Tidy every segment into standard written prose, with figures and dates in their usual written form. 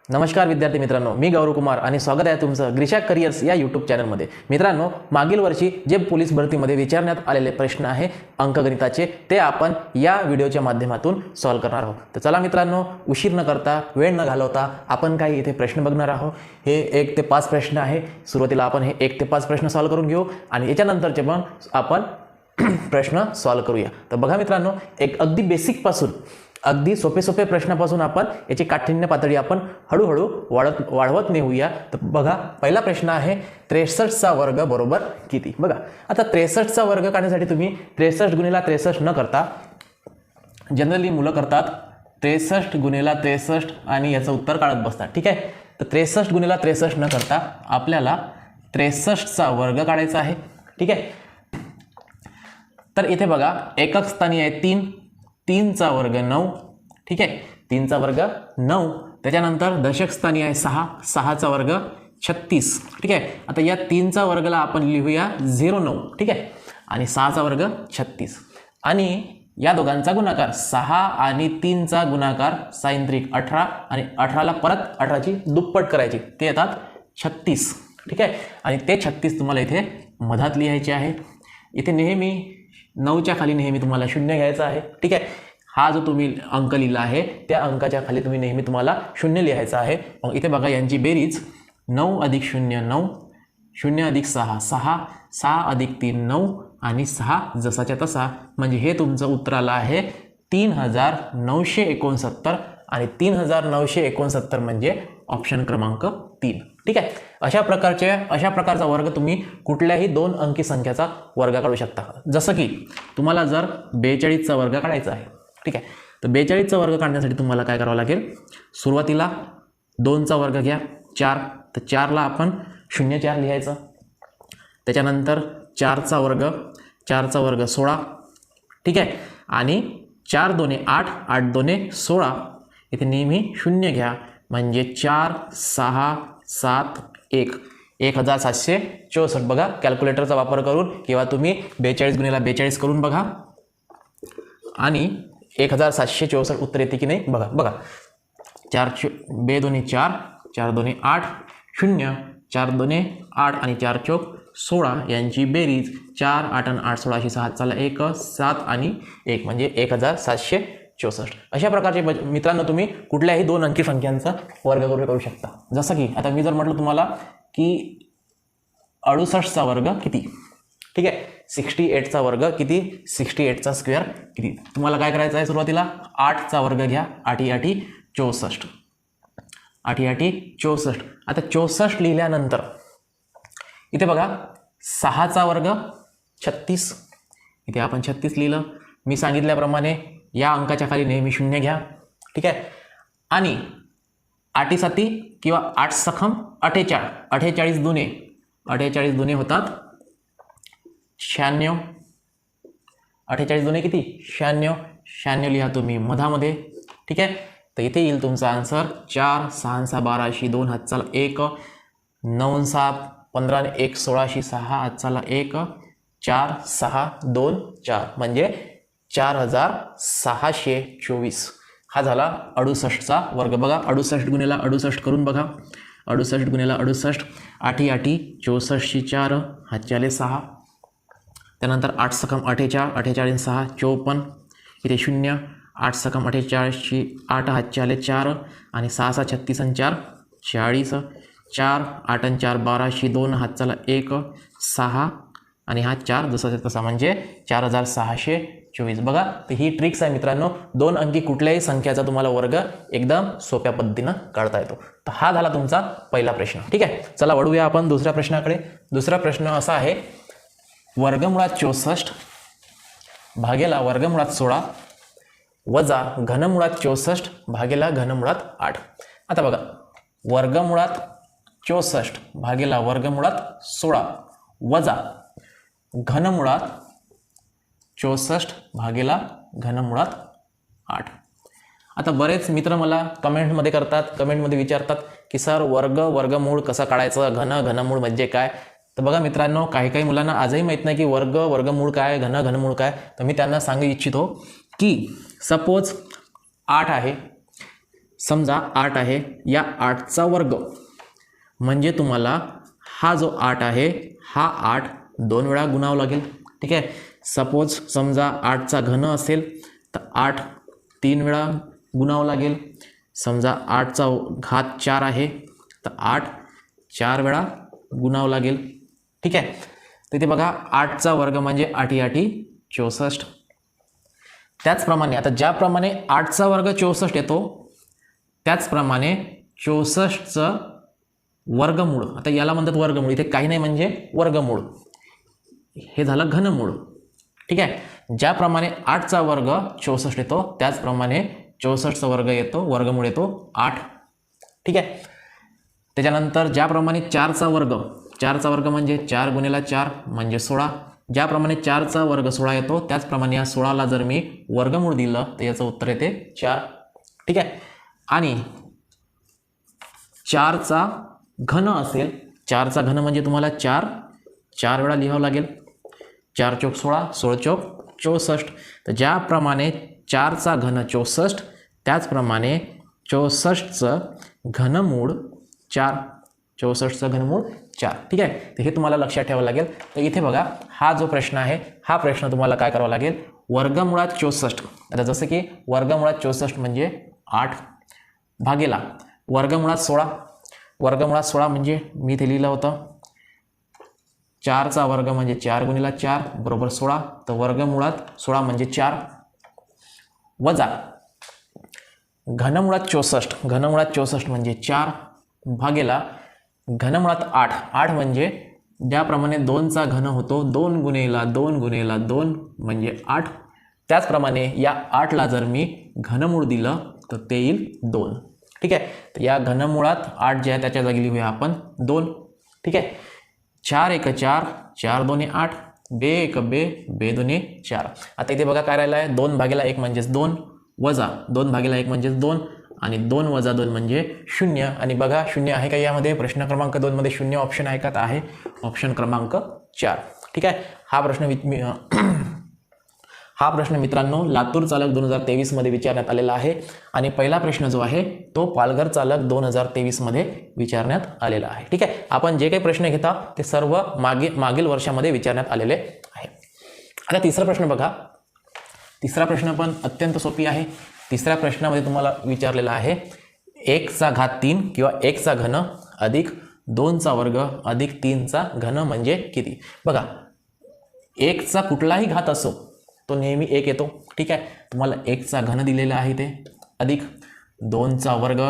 नमस्कार विद्यार्थी मित्रांनो, मी गौरव कुमार आणि स्वागत आहे तुमचं ग्रीशा करिअर्स या यूट्यूब चॅनलमध्ये। मित्रांनो, मागील वर्षी जे पोलीस भरतीमध्ये विचारण्यात आलेले प्रश्न आहे अंकगणिताचे ते आपण या व्हिडिओच्या माध्यमातून सॉल्व्ह करणार आहोत। तर चला मित्रांनो, उशीर न करता वेळ न घालवता आपण काही इथे प्रश्न बघणार आहोत। हे 1 ते 5 प्रश्न आहे। सुरुवातीला आपण हे 1 ते 5 प्रश्न सॉल्व्ह करून घेऊ आणि याच्यानंतरचे पण आपण प्रश्न सॉल्व्ह करूया। तर बघा मित्रांनो, एक अगदी बेसिक पासून अगदी सोपे प्रश्नापासून आपण याची काठिण्य पातळी आपण हळूहळू वाढवत नेऊया। तर बघा, पहिला प्रश्न आहे 63 चा वर्ग बरोबर किती। बघा, आता 63 चा वर्ग काढण्यासाठी तुम्ही 63 गुणिले 63 न करता, जनरली मुलं करतात 63 गुणिले 63 आणि याचं उत्तर काढत बसतात। ठीक आहे, तर 63 गुणिले 63 न करता आपल्याला 63 चा वर्ग काढायचा आहे। ठीक आहे, तर इथे बघा एकक स्थानी आहे 3, 3 चा वर्ग 9। ठीक आहे, 3 चा वर्ग 9। त्याच्यानंतर दशक स्थानी आहे 6, 6 चा वर्ग 36। ठीक आहे, आता या 3 चा वर्गला आपण लिहूया 09। ठीक आहे, आणि 6 चा वर्ग 36 आणि या दोघांचा गुणाकार 6 आणि 3 चा गुणाकार 6 त्रिक 18 आणि 18 ला परत 18 ची दुप्पट करायची, ते येतात 36। ठीक आहे, आणि ते 36 तुम्हाला इथे मधात लिहायचे आहे। इथे नेहमी 9च्या खाली नेहमी तुम्हाला 0 घ्यायचा आहे। ठीक आहे, हा जो तुम्ही अंक लिहिला आहे त्या अंकाच्या खाली तुम्ही नेहमी तुम्हाला 0 लिहायचा आहे। मग इथे बघा, यांची बेरीज 9 अधिक 0 9, 0 अधिक 6 6, 6 अधिक 3 9 आणि 6 जसाच्या तसा, म्हणजे हे तुमचं उत्तर आलं आहे 3969 आणि 3969 म्हणजे ऑप्शन क्रमांक 3। ठीक आहे, अशा प्रकारचा वर्ग तुम्ही कुठल्याही 2 अंकी संख्याचा वर्ग काढू शकता। जसं की तुम्हाला जर 42 चा वर्ग काढायचा आहे। ठीक आहे, तर 42 चा वर्ग काढण्यासाठी तुम्हाला काय करावं लागेल, सुरुवातीला 2 चा वर्ग घ्या 4, तर 4 ला आपण 0,4 लिहायचं। त्याच्यानंतर 4 चा वर्ग 16। ठीक आहे, आणि 4 दोने 8, 8 दोने 16, इथे नेहमी 0 घ्या, म्हणजे 4 6 7 1 1764। बघा, कॅल्क्युलेटरचा वापर करून किंवा तुम्ही 42 गुणिले 42 करून बघा आणि 1764 उत्तर येते की नाही बघा। बघा, 4 2 दोन्ही 4, 4 दोन्ही 8 0, 4 दोन्ही 8 आणि 4 चौक 16, यांची बेरीज 4 8 आणि 8 16 6 चला 1 7 आणि 1 म्हणजे 1764। अशा प्रकारचे मित्रांनो तुम्ही कुठल्याही 2 अंकी संख्यांचा वर्ग करू शकता। जसं की आता मी जर म्हटलं तुम्हाला की 68 चा वर्ग किती। ठीक आहे, 68 चा वर्ग किती, 68 चा स्क्वेअर किती। तुम्हाला काय करायचं आहे, सुरुवातीला 8 चा वर्ग घ्या, 8 8 64, 8 8 64। आता 64 लिहिल्यानंतर इथे बघा 6 चा वर्ग 36, इथे आपण 36 लिहिलं। मी सांगितल्याप्रमाणे या अंकाच्या खाली नेहमी 0 घ्या। ठीक आहे, आणि 8 7 किंवा 8 सखम 48, 48 दुने होतात 96, 48 दुने किती 96, 96 लिहा तुम्ही मधामध्ये। ठीक आहे, तर इथे येईल तुमचा आन्सर 4 6 6 12 2 हात चला 1, 9 6 15 आणि 1 16 6 हात चला 1, 4 6 2 4 म्हणजे 4624। हा झाला 68 चा वर्ग। बघा, 68 गुणिले 68 करून बघा, 68 गुणिले 68 8 8 64 4 हात चाले 6, त्यानंतर 8 सखम 48, 48 6 54, इथे 0, 8 सखम 48 8 हात चाले 4 आणि 6 6 36 आणि 4 40, 4 8 आणि 4 12 2 हात चला 1 6 आणि हा 4 जसा तसा म्हणजे 4624। बघा, तर ही ट्रिक्स आहे मित्रांनो, 2 अंकी कुठल्याही संख्याचा तुम्हाला वर्ग एकदम सोप्या पद्धतीनं काढता येतो। तर हा झाला तुमचा पहिला प्रश्न। ठीक आहे, चला वळूया आपण दुसऱ्या प्रश्नाकडे। दुसरा प्रश्न असा आहे, वर्गमुळात 64 भागेला वर्गमुळात 16 वजा घनमुळात 64 भागेला घनमुळात 8। आता बघा, वर्गमुळात 64 भागेला वर्गमुळात 16 वजा घनमुळात 64 भागेला घनमुळात 8। आता बरेच मित्र मला कमेंटमध्ये विचारतात की सर वर्गमूळ कसा काढायचं, घनमूळ म्हणजे काय। तर बघा मित्रांनो, काही मुलांना आजही माहीत नाही की वर्गमूळ काय, घनमूळ काय। तर मी त्यांना सांगू इच्छितो की सपोज 8 आहे, समजा 8 आहे, या 8चा वर्ग म्हणजे तुम्हाला हा जो 8 आहे हा 8 2 वेळा गुणावं लागेल. ठीक आहे. सपोज समजा 8चा घन असेल तर 8 3 वेळा गुणावं लागेल. समजा 8चा घात 4 आहे तर 8 4 वेळा गुणावं लागेल. ठीक आहे. तिथे बघा 8चा वर्ग म्हणजे 8 8 64. त्याचप्रमाणे आता ज्याप्रमाणे 8चा वर्ग 64 येतो त्याचप्रमाणे 64चं वर्गमूळ, आता याला म्हणतात वर्गमूळ, इथे काही नाही म्हणजे वर्गमूळ, हे झालं घनमूळ. ठीक आहे. ज्याप्रमाणे 8चा वर्ग 64 येतो त्याचप्रमाणे 64चा वर्ग येतो, वर्गमूळ येतो 8. ठीक आहे. त्याच्यानंतर ज्याप्रमाणे 4चा वर्ग म्हणजे 4 गुणिले 4 म्हणजे 16. ज्याप्रमाणे 4चा वर्ग 16 येतो त्याचप्रमाणे या 16ला जर मी वर्गमूळ दिलं तर याचं उत्तर येते 4. ठीक आहे. आणि 4चा घन असेल, 4चा घन म्हणजे तुम्हाला 4 वेळा लिहावं लागेल. 4 चौक 16, 16 चौक 64. तर ज्याप्रमाणे 4चा घन 64 त्याचप्रमाणे 64चं घनमूळ 4. 64चं घनमूळ 4. ठीक आहे. तर हे तुम्हाला लक्षात ठेवावं लागेल. तर इथे बघा हा जो प्रश्न आहे हा प्रश्न तुम्हाला काय करावा लागेल, वर्गमुळात 64. आता जसं की वर्गमुळात 64 म्हणजे 8 भागेला वर्गमुळात 16. वर्गमुळात 16 म्हणजे मी इथे लिहिलं होतं 4चा वर्ग म्हणजे 4 गुणिले 4 बरोबर 16. तर वर्गमुळात 16 म्हणजे 4 वजा घनमुळात 64. घनमुळात 64 म्हणजे 4 भागेला घनमुळात 8. 8 म्हणजे ज्याप्रमाणे 2चा घन होतो 2 गुणिले 2 गुणिले 2 म्हणजे 8. त्याचप्रमाणे या 8ला जर मी घनमूळ दिलं तर ते येईल 2. ठीक आहे. तर या घनमुळात 8 जे आहे त्याच्या जागी लिहूया आपण 2. ठीक आहे. 4 1 4, 4 2 8, बे 1 बे, बे 2 4. आता इथे बघा काय राहिलं आहे, 2 भागेला 1 म्हणजेच 2 वजा 2 भागेला 1 म्हणजेच 2 आणि 2 वजा 2 म्हणजे 0. आणि बघा 0 आहे का यामध्ये, प्रश्न क्रमांक 2 मध्ये 0 ऑप्शन आहे का, आहे ऑप्शन क्रमांक 4. ठीक आहे. हा प्रश्न मित्रांनो लातूर चालक 2023 मध्ये विचारण्यात आलेला आहे. आणि पहिला प्रश्न जो आहे तो पालघर चालक 2023 मध्ये विचारण्यात आलेला आहे. ठीक आहे. आपण जे काही प्रश्न घेता ते सर्व मागील वर्षामध्ये विचारण्यात आलेले आहे. आता तिसरा प्रश्न बघा. तिसरा प्रश्न पण अत्यंत सोपी आहे. तिसऱ्या प्रश्नामध्ये तुम्हाला विचारलेला आहे 1चा घात 3 किंवा 1चा घन अधिक 2चा वर्ग अधिक 3चा घन म्हणजे किती. बघा 1चा कुठलाही घात असो तो नेहमी 1 येतो. ठीक आहे. तुम्हाला 1चा घन दिलेला आहे ते अधिक 2चा वर्ग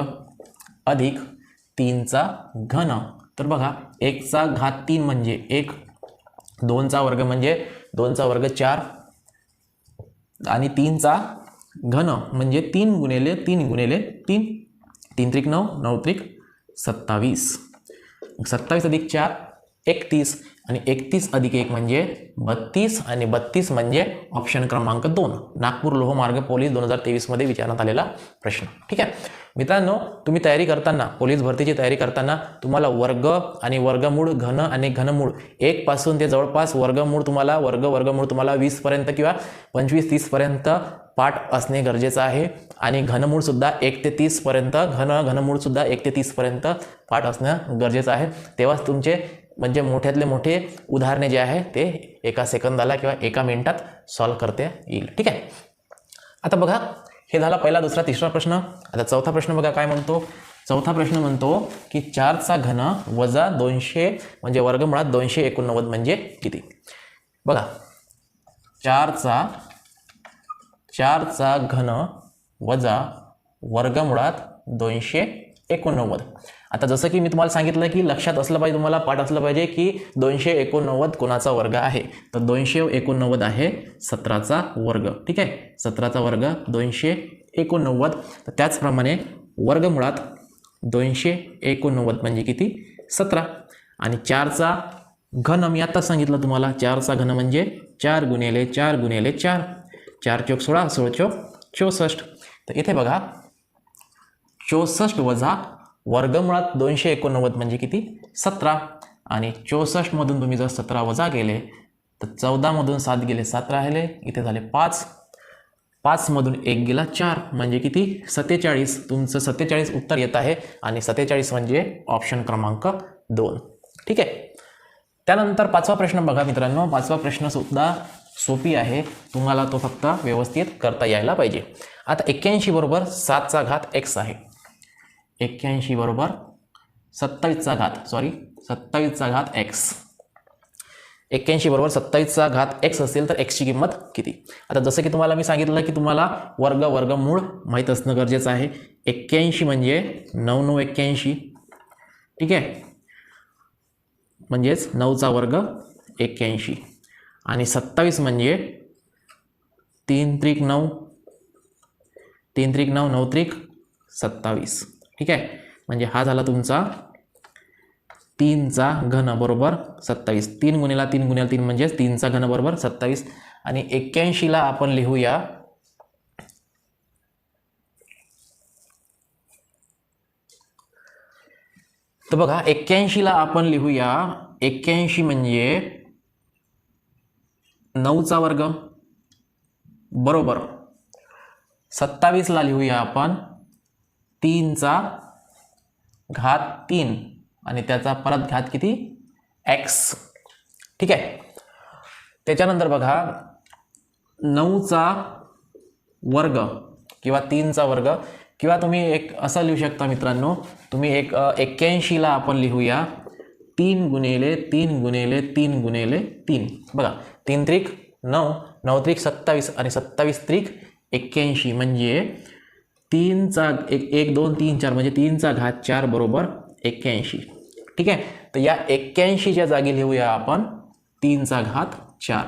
अधिक 3चा घन. तर बघा 1चा घात 3 म्हणजे 1, 2चा वर्ग म्हणजे 2चा वर्ग 4 आणि 3चा घन म्हणजे 3 गुणिले 3 गुणिले 3. 3 त्रिक 9, 9 त्रिक 27. 27 अधिक 4 31 आणि 31 अधिक 1 म्हणजे 32 आणि 32 म्हणजे ऑप्शन क्रमांक 2 नागपूर लोहमार्ग पोलीस 2023 मध्ये विचारण्यात आलेला प्रश्न. ठीक आहे. मित्रांनो तुम्ही तयारी करताना, पोलीस भरतीची तयारी करताना तुम्हाला वर्ग आणि वर्गमूळ, घन आणि घनमूळ 1 पासून ते जवळपास वर्गमूळ तुम्हाला वर्गमूळ तुम्हाला 20 पर्यंत किंवा 25 30 पर्यंत पाठ असणे गरजेचं आहे. आणि घनमूळ सुद्धा 1 ते 30 पर्यंत, घनमूळ सुद्धा 1 ते 30 पर्यंत पाठ असणं गरजेचं आहे. तेव्हाच तुमचे म्हणजे मोठ्यातले मोठे उदाहरणे जे आहे ते एका सेकंदाला किंवा एका मिनिटात सॉल्व्ह करता येईल. ठीक आहे. आता बघा हे झाला पहिला, दुसरा, तिसरा प्रश्न. आता चौथा प्रश्न बघा काय म्हणतो. चौथा प्रश्न म्हणतो की 4चा घन वजा 200 म्हणजे वर्गमुळात 289 म्हणजे किती. बघा 4चा घन वजा वर्गमुळात 289. आता जसं की मी तुम्हाला सांगितलं की लक्षात असलं पाहिजे, तुम्हाला पाठ असलं पाहिजे की 289 कोणाचा वर्ग आहे. तर 289 आहे 17चा वर्ग. ठीक आहे. 17चा वर्ग 289. तर त्याचप्रमाणे वर्गमुळात 289 म्हणजे किती 17. आणि 4चा घन मी आता सांगितलं तुम्हाला, 4चा घन म्हणजे 4 गुणिले 4 गुणिले 4, 4 चौक 16, 16 चौक 64. तर इथे बघा 64 वजा वर्गमुळात 289 म्हणजे किती 17. आणि 64 मधून तुम्ही जर 17 वजा केले तर 14 मधून 7 गेले 7 राहिले, इथे झाले 5. 5 मधून 1 गेला 4 म्हणजे किती 47. तुमचं 47 उत्तर येत आहे आणि 47 म्हणजे ऑप्शन क्रमांक 2. ठीक आहे. त्यानंतर 5वा प्रश्न बघा मित्रांनो. 5वा प्रश्न सुद्धा सोपी आहे, तुम्हाला तो फक्त व्यवस्थित करता यायला पाहिजे. आता 81 बरोबर 7चा घात x आहे. 81 बरोबर 27चा घात x. 81 बरोबर 27चा घात x असेल तर x ची किंमत किती. आता जसं की तुम्हाला मी सांगितलं की तुम्हाला वर्गमूळ माहीत असणं गरजेचं आहे. 81 म्हणजे 9 9 81. ठीक आहे, म्हणजेच 9चा वर्ग 81 आणि 27 म्हणजे 3 त्रिक 9 3 त्रिक 9 9 त्रिक 27. ठीक आहे, म्हणजे हा झाला तुमचा 3चा घन बरोबर 27. 3 गुणिला 3 गुणिला 3 म्हणजे 3चा घन बरोबर 27. आणि 81ला आपण लिहूया तर बघा 81ला आपण लिहूया 81 म्हणजे 9चा वर्ग बरोबर 27ला लिहूया आपण 3चा घात 3 आणि त्याचा परत घात किती x. ठीक आहे. त्याच्यानंतर बघा 9चा वर्ग किंवा 3चा वर्ग किंवा तुम्ही एक असं लिहू शकता मित्रांनो, तुम्ही एक 81ला आपण लिहूया 3 गुणिले 3 गुणिले 3 गुणिले 3. बघा 3 त्रिक 9 9 त्रिक 27 आणि 27 त्रिक 81 म्हणजे 3चा 1 2 3 4 म्हणजे 3चा घात 4 बरोबर 81. ठीक आहे. तर या 81च्या जागी लिहूया आपण 3चा घात 4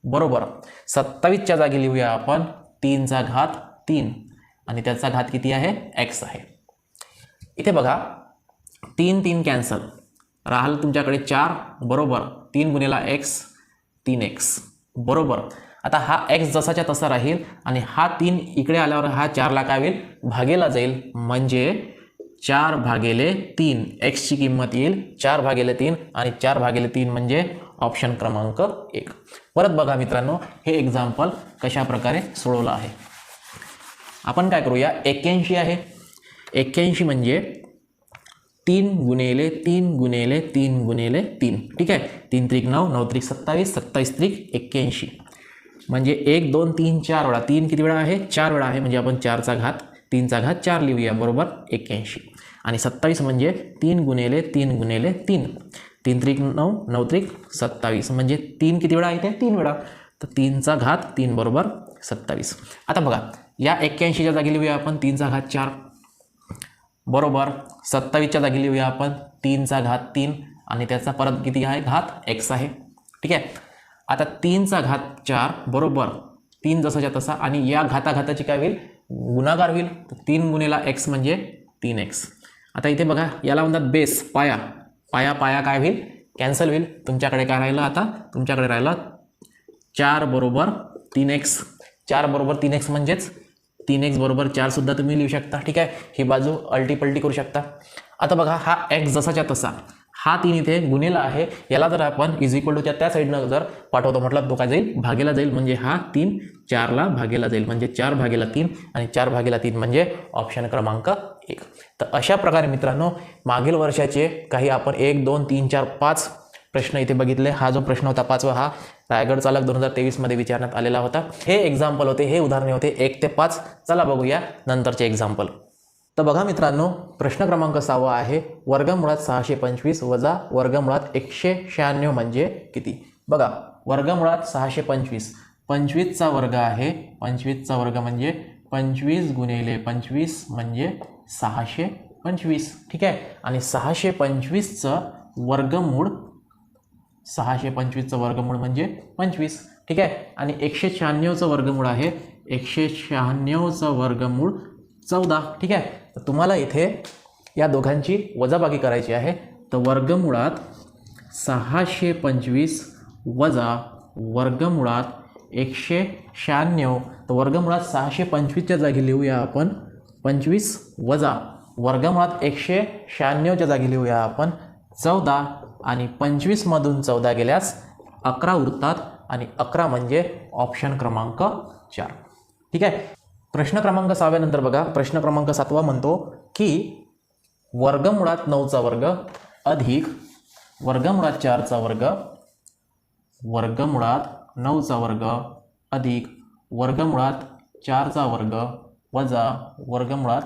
बरोबर 27च्या जागी लिहूया आपण 3चा घात 3 आणि त्याचा घात किती आहे x आहे. इथे बघा 3 3 कॅन्सल राहिलं तुमच्याकडे 4 बरोबर 3 गुणिला x 3x बरोबर. आता हा x जसाच्या तसा राहील आणि हा 3 इकडे आल्यावर हा 4ला काय होईल भागेला जाईल म्हणजे 4/3 x ची किंमत येईल 4/3 आणि 4/3 म्हणजे ऑप्शन क्रमांक 1. परत बघा मित्रांनो हे एक्झाम्पल कशा प्रकारे सोडवलं आहे. आपण काय करूया 81 आहे. 81 म्हणजे 3 गुणिले 3 गुणिले 3 गुणिले 3. ठीक आहे. 3 त्रिक 9 9 त्रिक 27 27 त्रिक 81 म्हणजे 1 2 3 4 वेळा 3 किती वेळा आहे 4 वेळा आहे म्हणजे आपण 4चा घात 3चा घात 4 लिहूया बरोबर 81 आणि 27 म्हणजे 3 गुणिले 3 गुणिले 3 3 त्रिक 9 9 त्रिक 27 म्हणजे 3 किती वेळा येते 3 वेळा तर 3चा घात 3 बरोबर 27. आता बघा या 81च्या जागी लिहूया आपण 3चा घात 4 बरोबर 27च्या जागी लिहूया आपण 3चा घात 3 आणि त्याचा परत किती आहे घात x आहे. ठीक आहे. आता 3चा घात 4 बरोबर 3 जसाच्या तसा आणि या घाताघाताची काय होईल गुणाकार होईल. तर 3 गुणिला x म्हणजे 3x. आता इथे बघा याला म्हणतात बेस पाया. पाया पाया काय होईल कॅन्सल होईल. तुमच्याकडे काय राहिलं आता तुमच्याकडे राहिलं 4 बरोबर 3x. 4 बरोबर 3x म्हणजेच 3x बरोबर 4 सुद्धा तुम्ही लिहू शकता. ठीक आहे. ही बाजू अल्टीपल्टी करू शकता. आता बघा हा x जसाच्या तसा हा 3 इथे गुणिला आहे. याला जर आपण इज इक्वल टूच्या त्या साईडनं जर पाठवतो म्हटलं तो काय जाईल भागेला जाईल म्हणजे हा 3 4ला भागेला जाईल म्हणजे 4/3 आणि 4/3 म्हणजे ऑप्शन क्रमांक 1. तर अशा प्रकारे मित्रांनो मागील वर्षाचे काही आपण 1 2 3 4 5 प्रश्न इथे बघितले. हा जो प्रश्न होता 5वा हा रायगड चालक 2023 मध्ये विचारण्यात आलेला होता. हे एक्झाम्पल होते, हे उदाहरणे होते 1 ते 5. चला बघूया नंतरचे एक्झाम्पल. तर बघा मित्रांनो प्रश्न क्रमांक 6 आहे वर्गमुळात 625 वजा वर्गमुळात 196 म्हणजे किती. बघा वर्गमुळात 625 25चा वर्ग आहे. 25चा वर्ग म्हणजे 25 गुणिले 25 म्हणजे 625. ठीक आहे. आणि 625चं वर्गमूळ 625चं वर्गमूळ म्हणजे 25. ठीक आहे. आणि 196चं वर्गमूळ आहे 196चं वर्गमूळ 14. ठीक आहे. तर तुम्हाला इथे या दोघांची वजाबाकी करायची आहे. तर वर्गमुळात 625 वजा वर्गमुळात 196. तर वर्गमुळात 625च्या जागी लिहूया आपण 25 वजा वर्गमुळात 196च्या जागी लिहूया आपण 14 आणि 25 मधून 14 गेल्यास 11 उरतात आणि 11 म्हणजे ऑप्शन क्रमांक 4. ठीक आहे. प्रश्न क्रमांक 6 नंतर बघा, प्रश्न क्रमांक 7 म्हणतो की वर्गमुळात 9चा वर्ग अधिक वर्गमुळात 4चा वर्ग वर्गमुळात 9चा वर्ग अधिक वर्गमुळात 4चा वर्ग वजा वर्गमुळात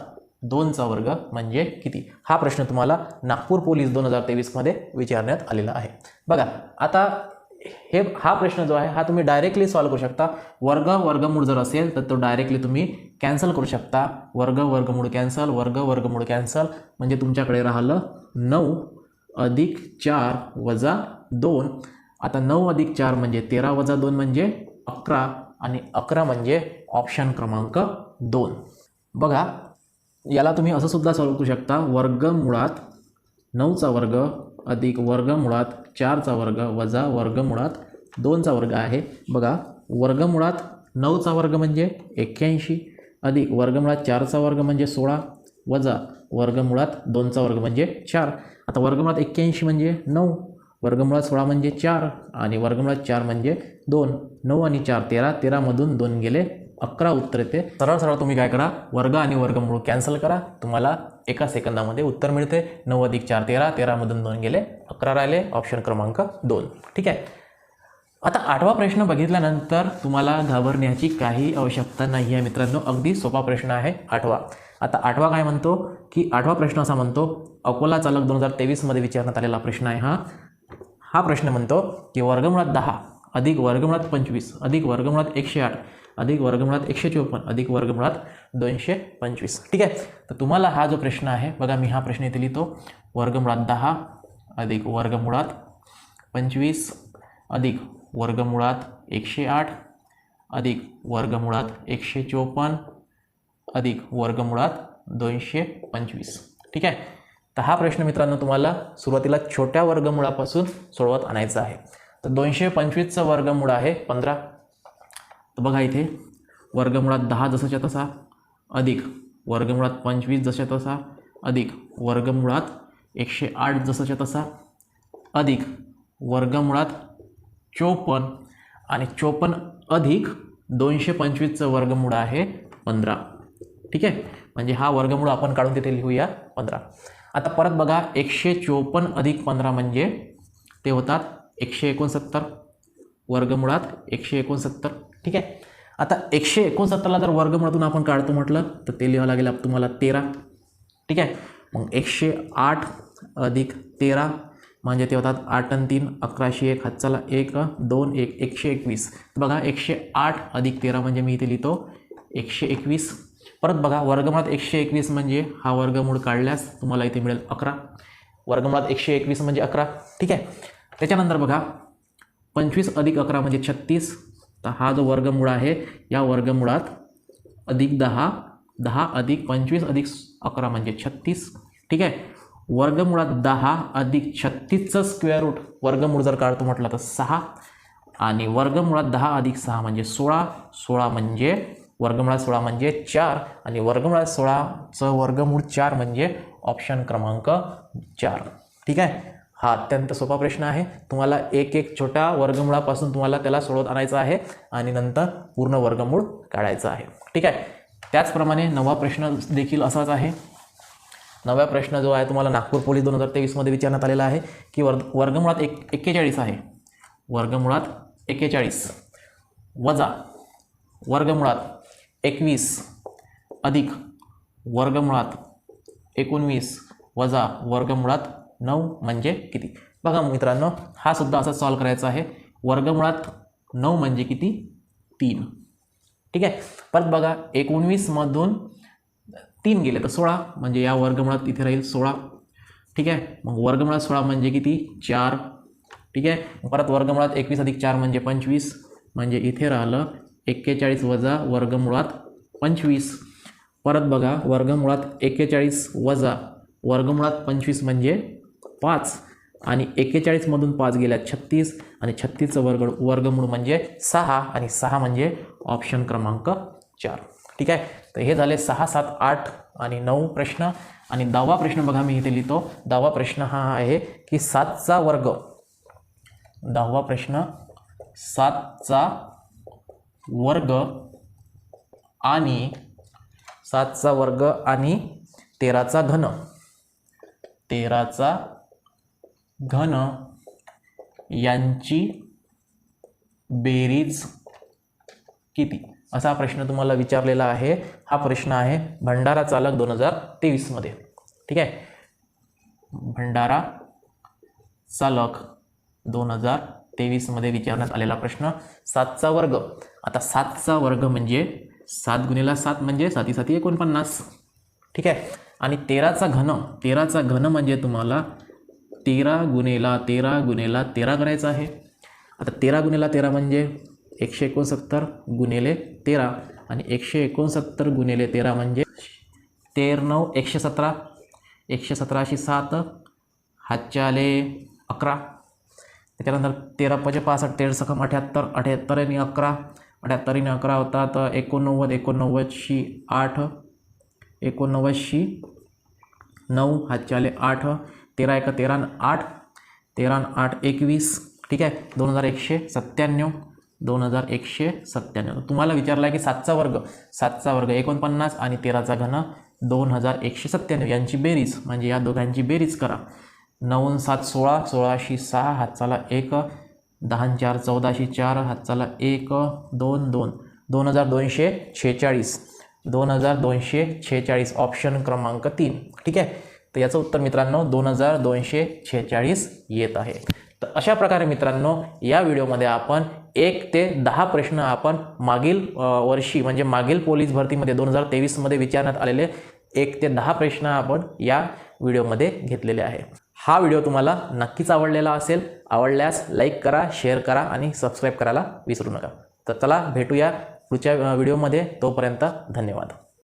2चा वर्ग म्हणजे किती? हा प्रश्न तुम्हाला नागपूर पोलीस 2023 मध्ये विचारण्यात आलेला आहे. बघा आता हा प्रश्न जो आहे हा तुम्ही डायरेक्टली सॉल्व्ह करू शकता. वर्गमूळ जर असेल तर तो डायरेक्टली तुम्ही कॅन्सल करू शकता. वर्गमूळ कॅन्सल, वर्गमूळ कॅन्सल, म्हणजे तुमच्याकडे राहिलं 9 अधिक 4 वजा 2. आता 9 अधिक 4 म्हणजे 13 वजा 2 म्हणजे 11 आणि 11 म्हणजे ऑप्शन क्रमांक 2. बघा याला तुम्ही असं सुद्धा सॉल्व्ह करू शकता. वर्गमुळात 9चा वर्ग अधिक वर्गमुळात 4चा वर्ग वजा वर्गमुळात 2चा वर्ग आहे. बघा वर्गमुळात 9चा वर्ग म्हणजे 81 अधिक वर्गमुळात 4चा वर्ग म्हणजे 16 वजा वर्गमुळात 2चा वर्ग म्हणजे 4. आता वर्गमुळात 81 म्हणजे 9, वर्गमुळात 16 म्हणजे 4 आणि वर्गमुळात 4 म्हणजे 2. 9 आणि 4 13, 13मधून 2 गेले 11 उत्तर येते. सरळ सरळ तुम्ही काय करा, वर्ग आणि वर्गमूळ कॅन्सल करा, तुम्हाला एका सेकंदामध्ये उत्तर मिळते. 9 अधिक 4 13, 13मधून 2 गेले 11 राहिले, ऑप्शन क्रमांक 2. ठीक आहे. आता 8वा प्रश्न बघितल्यानंतर तुम्हाला घाबरण्याची काही आवश्यकता नाही आहे मित्रांनो, अगदी सोपा प्रश्न आहे 8वा. आता 8वा काय म्हणतो की 8वा प्रश्न असा म्हणतो, अकोला चालक 2023 मध्ये विचारण्यात आलेला प्रश्न आहे हा प्रश्न म्हणतो की वर्गमुळात 10 अधिक वर्गमुळात 25 अधिक वर्गमुळात 108 अधिक वर्गमुळात 154 अधिक वर्गमुळात 225. ठीक आहे. तर तुम्हाला हा जो प्रश्न आहे बघा, मी हा प्रश्न इथे लिहितो. वर्गमुळात 10 अधिक वर्गमुळात 25 अधिक वर्गमुळात 108 अधिक वर्गमुळात 154 अधिक वर्गमुळात 225. ठीक आहे. तर हा प्रश्न मित्रांनो तुम्हाला सुरुवातीला छोट्या वर्गमुळापासून सोडवत आणायचा आहे. तर 225चं वर्गमूळ आहे 15. तर बघा इथे वर्गमुळात 10 जसाच्या तसा अधिक वर्गमुळात 25 जशा तसा अधिक वर्गमुळात 108 जसाच्या तसा अधिक वर्गमुळात 54 आणि 54 अधिक 225चं वर्गमूळ आहे 15. ठीक आहे. म्हणजे हा वर्गमूळ आपण काढून तिथे लिहूया 15. आता परत बघा 154 अधिक 15 म्हणजे ते होतात 169 वर्गमुळात 169. ठीक आहे. आता 169ला जर वर्गमुळातून आपण काढतो म्हटलं तर ते लिहावं लागेल तुम्हाला 13. ठीक आहे. मग 108 अधिक 13 म्हणजे ते होतात 8 आणि 3 1101 हातचाला 1 2 1 121. बघा 108 अधिक 13 म्हणजे मी इथे लिहितो 121. परत बघा वर्गमुळात 121 म्हणजे हा वर्गमूळ काढल्यास तुम्हाला इथे मिळेल 11. वर्गमुळात 121 म्हणजे 11. ठीक आहे. त्याच्यानंतर बघा 25 अधिक 11 म्हणजे 36. तर हा जो वर्गमूळ आहे या वर्गमुळात अधिक 10 10 अधिक 25 अधिक 11 म्हणजे 36. ठीक आहे. वर्गमुळात 10 अधिक 36चं स्क्वेअर रूट वर्गमूळ जर काढतो म्हटलं तर 6 आणि वर्गमुळात 10 अधिक 6 म्हणजे 16. 16 म्हणजे वर्गमुळात 16 म्हणजे 4 आणि वर्गमुळात 16चं वर्गमूळ 4 म्हणजे ऑप्शन क्रमांक 4. ठीक आहे. हा अत्यंत सोपा प्रश्न आहे. तुम्हाला एक एक छोट्या वर्गमुळापासून तुम्हाला त्याला सोडवत आणायचं आहे आणि नंतर पूर्ण वर्गमूळ काढायचं आहे. ठीक आहे. त्याचप्रमाणे 9वा प्रश्न देखील असाच आहे. 9व्या प्रश्न जो आहे तुम्हाला नागपूर पोलीस 2023 मध्ये विचारण्यात आलेला आहे की वर्गमुळात 41 आहे. वर्गमुळात 41 वजा वर्गमुळात 21 अधिक वर्गमुळात 19 वजा वर्गमुळात 9 म्हणजे किती? बघा मित्रांनो हा सुद्धा असा सॉल्व्ह करायचा आहे. वर्गमुळात 9 म्हणजे किती? 3. ठीक आहे. परत बघा 19 मधून 3 गेले तर 16 म्हणजे या वर्गमुळात इथे राहील 16. ठीक आहे. मग वर्गमुळात 16 म्हणजे किती? 4. ठीक आहे. परत वर्गमुळात 21 अधिक 4 म्हणजे 25 म्हणजे इथे राहिलं 41 वजा वर्गमुळात 25. परत बघा वर्गमुळात 41 वजा वर्गमुळात 25 म्हणजे 5 आणि 41 मधून 5 गेल्या 36 आणि 36चं वर्गमूळ म्हणजे 6 आणि 6 म्हणजे ऑप्शन क्रमांक 4. ठीक आहे. तर हे झाले 6 7 8 आणि 9 प्रश्न. आणि 10वा प्रश्न बघा मी इथे लिहितो. 10वा प्रश्न हा आहे की 7चा वर्ग. 10वा प्रश्न 7चा वर्ग आणि 7चा वर्ग आणि 13चा घन, 13चा घन यांची बेरीज किती, असा प्रश्न तुम्हाला विचारलेला आहे. हा प्रश्न आहे भंडारा चालक 2023 मध्ये. ठीक आहे, भंडारा चालक 2023 मध्ये विचारण्यात आलेला प्रश्न. 7चा वर्ग, आता 7चा वर्ग म्हणजे 7 गुणिले 7 म्हणजे 7 7 49. ठीक आहे, आणि 13चा घन, 13चा घन म्हणजे तुम्हाला 13 गुणिले 13 करायचं आहे. आता 13 गुणिले 13 म्हणजे 169 गुणिले 13 आणि 169 गुणिले 13 म्हणजे 13 117, 117शी 7, हातच्या आले 11. त्याच्यानंतर 13 5 65, 13 सकम 78, 78 आणि 11, 78 आणि 11 होतात 89, 89शी 8, 89शी 9, हातच्या आले 8, 13 1 13 आणि 8, 13 आणि 8 21. ठीक आहे, 2197, 2197. तुम्हाला विचारलं आहे की 7चा वर्ग, 7चा वर्ग 49 आणि 13चा घन 2197 यांची बेरीज, म्हणजे या दोघांची बेरीज करा. 9 7 16, 16शी 6, हातचाला 1, 10 4 14शी 4, हातचाला 1 2 2, 2246, 2246 ऑप्शन क्रमांक 3. ठीक आहे, तर याचं उत्तर मित्रांनो 2246 येत आहे. तर अशा प्रकारे मित्रांनो या व्हिडिओमध्ये आपण 1 ते 10 प्रश्न आपण मागील वर्षी म्हणजे मागील पोलीस भरतीमध्ये 2023 मध्ये विचारण्यात आलेले 1 ते 10 प्रश्न आपण या व्हिडिओमध्ये घेतलेले आहे. हा व्हिडिओ तुम्हाला नक्कीच आवडलेला असेल. आवडल्यास लाईक करा, शेअर करा आणि सबस्क्राईब करायला विसरू नका. तर चला भेटूया पुढच्या व्हिडिओमध्ये. तोपर्यंत धन्यवाद.